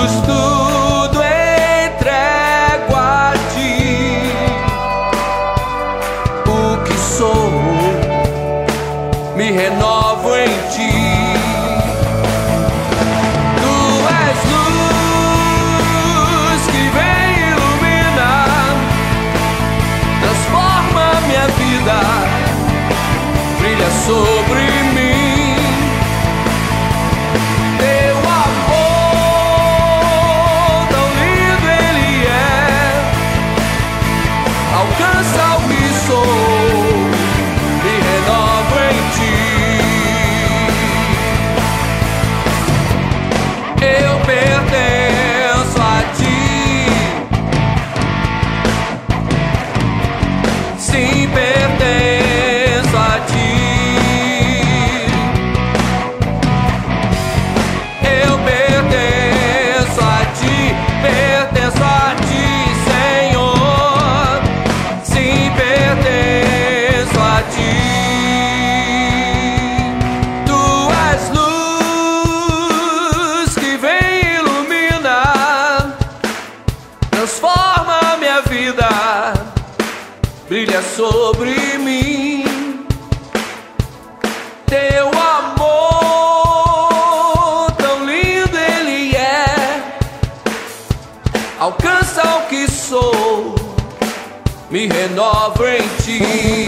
Jesus, tudo entrego a ti. O que sou, me renovo em ti. Tu és luz que vem e ilumina, transforma minha vida, brilha sobre mim. Teu amor tão lindo ele é, alcança o que sou, me renovo em ti. Eu pertenço a ti, sim, pertenço a ti. Eu pertenço a ti, Senhor, sim, pertenço a ti. Tu és luz que vem e ilumina, transforma minha vida, brilha sobre mim. Teu amor tão lindo ele é, alcança o que sou, me renovo em ti.